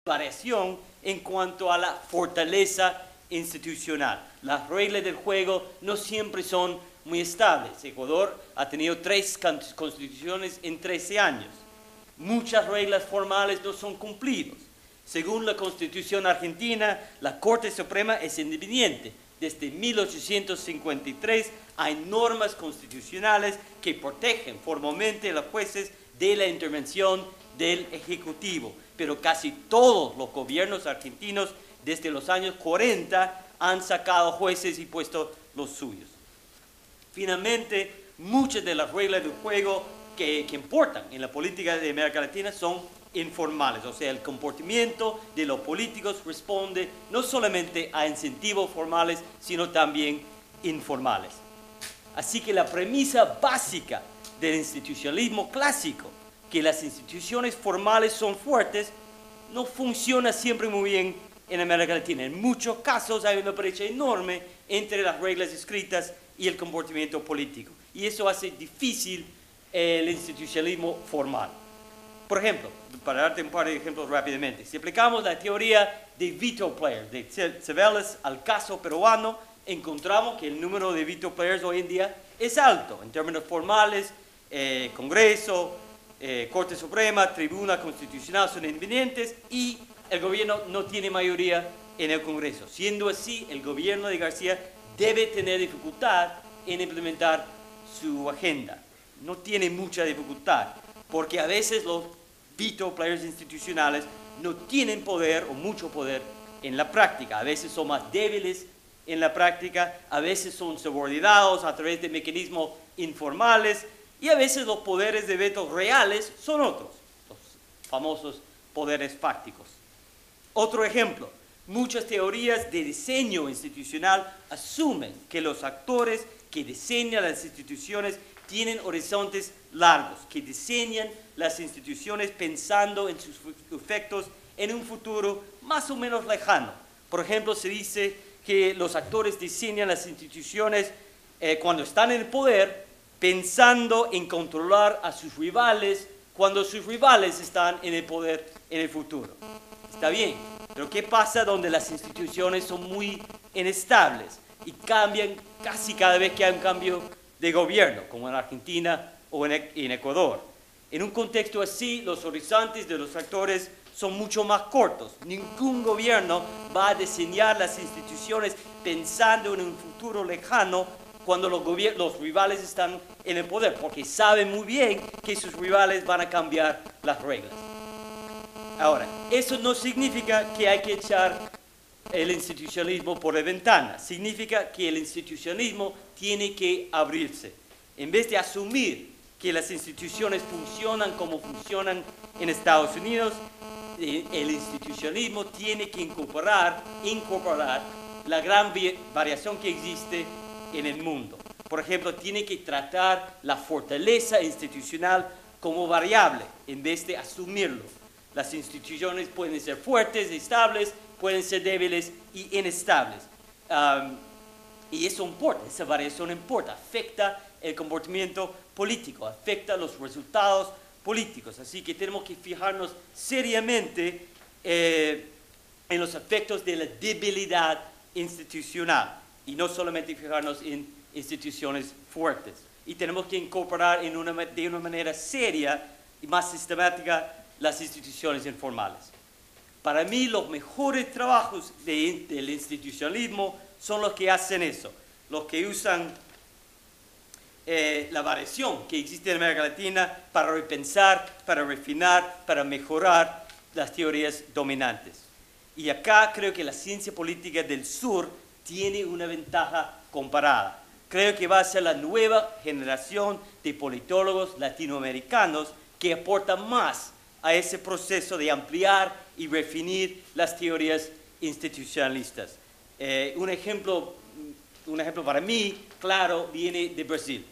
variación en cuanto a la fortaleza institucional. Las reglas del juego no siempre son muy estables. Ecuador ha tenido 3 constituciones en 13 años. Muchas reglas formales no son cumplidas. Según la Constitución argentina, la Corte Suprema es independiente. Desde 1853 hay normas constitucionales que protegen formalmente a los jueces de la intervención del Ejecutivo, pero casi todos los gobiernos argentinos desde los años 40 han sacado jueces y puesto los suyos. Finalmente, muchas de las reglas del juego que importan en la política de América Latina son informales, o sea, el comportamiento de los políticos responde no solamente a incentivos formales, sino también informales. Así que la premisa básica del institucionalismo clásico, que las instituciones formales son fuertes, no funciona siempre muy bien en América Latina. En muchos casos hay una brecha enorme entre las reglas escritas y el comportamiento político, y eso hace difícil el institucionalismo formal. Por ejemplo, para darte un par de ejemplos rápidamente, si aplicamos la teoría de veto players de Ceballos al caso peruano, encontramos que el número de veto players hoy en día es alto en términos formales. Congreso, Corte Suprema, Tribuna Constitucional son independientes y el gobierno no tiene mayoría en el Congreso. Siendo así, el gobierno de García debe tener dificultad en implementar su agenda. No tiene mucha dificultad, porque a veces los veto players institucionales no tienen poder o mucho poder en la práctica. A veces son más débiles en la práctica, a veces son subordinados a través de mecanismos informales, y a veces los poderes de veto reales son otros, los famosos poderes fácticos. Otro ejemplo, muchas teorías de diseño institucional asumen que los actores que diseñan las instituciones tienen horizontes largos, que diseñan las instituciones pensando en sus efectos en un futuro más o menos lejano. Por ejemplo, se dice que los actores diseñan las instituciones cuando están en el poder, pensando en controlar a sus rivales cuando sus rivales están en el poder en el futuro. Está bien, pero ¿qué pasa donde las instituciones son muy inestables y cambian casi cada vez que hay un cambio de gobierno, como en Argentina o en Ecuador? En un contexto así, los horizontes de los actores son mucho más cortos. Ningún gobierno va a diseñar las instituciones pensando en un futuro lejano cuando los rivales están en el poder, porque saben muy bien que sus rivales van a cambiar las reglas. Ahora, eso no significa que hay que echar el institucionalismo por la ventana. Significa que el institucionalismo tiene que abrirse. En vez de asumir que las instituciones funcionan como funcionan en Estados Unidos, el institucionalismo tiene que incorporar la gran variación que existe en el mundo. Por ejemplo, tiene que tratar la fortaleza institucional como variable en vez de asumirlo. Las instituciones pueden ser fuertes, estables, pueden ser débiles y inestables. Y eso importa, esa variación importa, afecta el comportamiento político, afecta los resultados políticos. Así que tenemos que fijarnos seriamente en los efectos de la debilidad institucional y no solamente fijarnos en instituciones fuertes. Y tenemos que incorporar de una manera seria y más sistemática las instituciones informales. Para mí, los mejores trabajos del institucionalismo son los que hacen eso, los que usan la variación que existe en América Latina para repensar, para refinar, para mejorar las teorías dominantes. Y acá creo que la ciencia política del sur tiene una ventaja comparada. Creo que va a ser la nueva generación de politólogos latinoamericanos que aportan más a ese proceso de ampliar y refinir las teorías institucionalistas. Un ejemplo para mí, claro, viene de Brasil.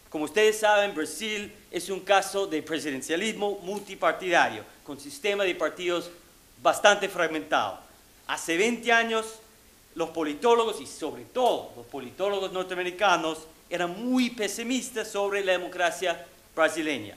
Como ustedes saben, Brasil es un caso de presidencialismo multipartidario, con sistema de partidos bastante fragmentado. Hace 20 años, los politólogos, y sobre todo los politólogos norteamericanos, eran muy pesimistas sobre la democracia brasileña.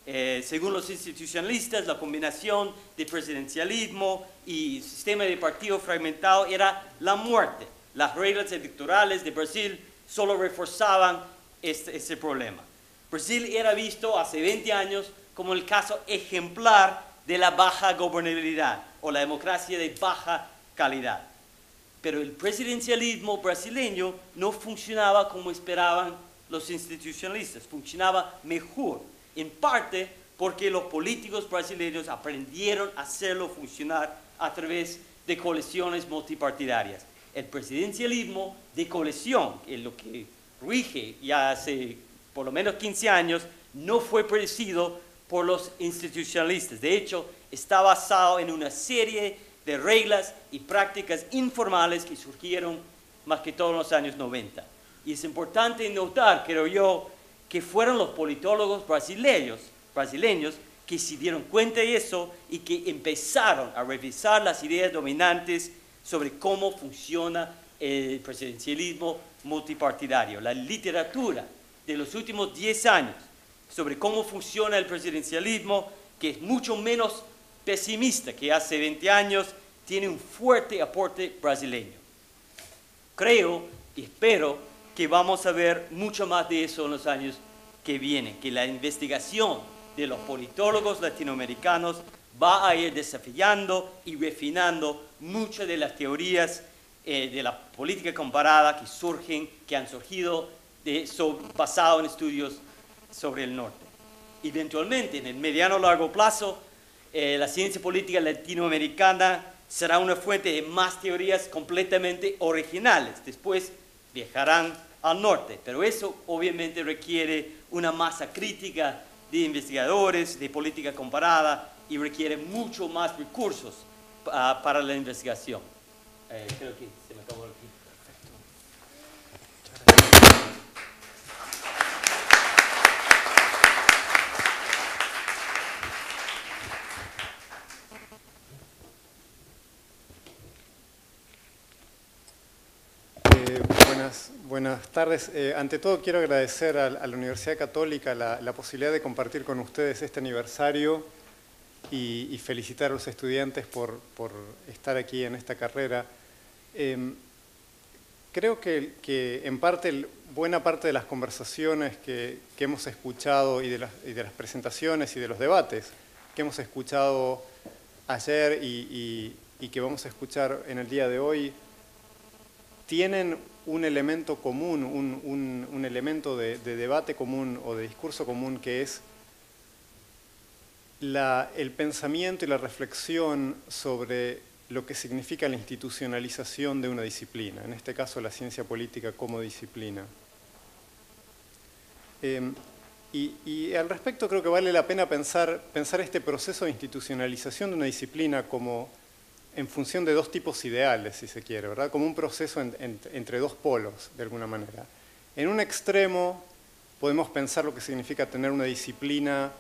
Según los institucionalistas, la combinación de presidencialismo y sistema de partido fragmentado era la muerte. Las reglas electorales de Brasil solo reforzaban este problema. Brasil era visto hace 20 años como el caso ejemplar de la baja gobernabilidad o la democracia de baja calidad. Pero el presidencialismo brasileño no funcionaba como esperaban los institucionalistas, funcionaba mejor, en parte porque los políticos brasileños aprendieron a hacerlo funcionar a través de coaliciones multipartidarias. El presidencialismo de coalición, en lo que rige ya hace por lo menos 15 años, no fue predecido por los institucionalistas. De hecho, está basado en una serie de reglas y prácticas informales que surgieron más que todo en los años 90. Y es importante notar, creo yo, que fueron los politólogos brasileños que se dieron cuenta de eso y que empezaron a revisar las ideas dominantes sobre cómo funciona el presidencialismo multipartidario. La literatura de los últimos 10 años sobre cómo funciona el presidencialismo, que es mucho menos pesimista que hace 20 años, tiene un fuerte aporte brasileño. Creo y espero que vamos a ver mucho más de eso en los años que vienen, que la investigación de los politólogos latinoamericanos va a ir desafiando y refinando muchas de las teorías de la política comparada que han surgido basado en estudios sobre el norte. Eventualmente, en el mediano o largo plazo, la ciencia política latinoamericana será una fuente de más teorías completamente originales. Después viajarán al norte, pero eso obviamente requiere una masa crítica de investigadores, de política comparada, y requiere mucho más recursos para la investigación. Creo que se me acabó el tiempo. Buenas tardes. Ante todo quiero agradecer a la Universidad Católica la posibilidad de compartir con ustedes este aniversario y felicitar a los estudiantes por estar aquí en esta carrera. Creo que en parte, buena parte de las conversaciones que hemos escuchado y de las presentaciones y de los debates que hemos escuchado ayer y que vamos a escuchar en el día de hoy, tienen un elemento común, un elemento de debate común o de discurso común, que es el pensamiento y la reflexión sobre lo que significa la institucionalización de una disciplina, en este caso la ciencia política como disciplina. Y al respecto creo que vale la pena pensar este proceso de institucionalización de una disciplina como en función de dos tipos ideales, si se quiere, ¿verdad? Como un proceso entre dos polos, de alguna manera. En un extremo podemos pensar lo que significa tener una disciplina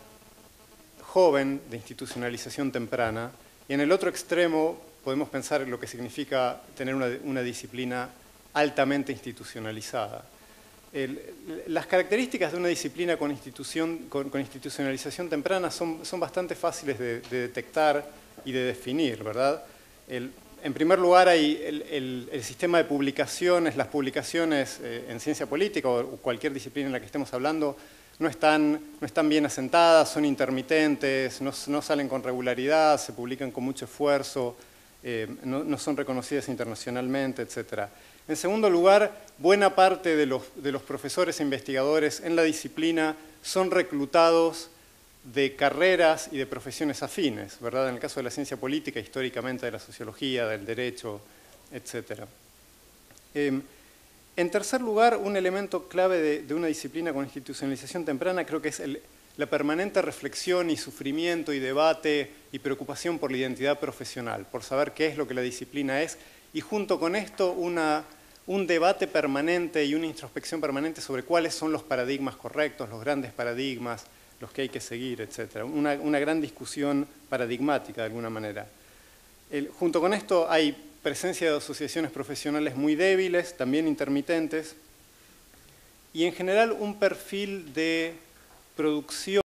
joven de institucionalización temprana, y en el otro extremo podemos pensar lo que significa tener una disciplina altamente institucionalizada. Las características de una disciplina con institucionalización temprana son bastante fáciles de detectar y de definir, ¿verdad? En primer lugar, hay el sistema de publicaciones. Las publicaciones en ciencia política o cualquier disciplina en la que estemos hablando no están bien asentadas, son intermitentes, no salen con regularidad, se publican con mucho esfuerzo, no son reconocidas internacionalmente, etc. En segundo lugar, buena parte de los profesores e investigadores en la disciplina son reclutados de carreras y de profesiones afines, ¿verdad? En el caso de la ciencia política, históricamente de la sociología, del derecho, etc. En tercer lugar, un elemento clave de una disciplina con institucionalización temprana creo que es la permanente reflexión y sufrimiento y debate y preocupación por la identidad profesional, por saber qué es lo que la disciplina es, y junto con esto un debate permanente y una introspección permanente sobre cuáles son los paradigmas correctos, los grandes paradigmas, los que hay que seguir, etc. Una gran discusión paradigmática de alguna manera. Junto con esto hay presencia de asociaciones profesionales muy débiles, también intermitentes, y en general un perfil de producción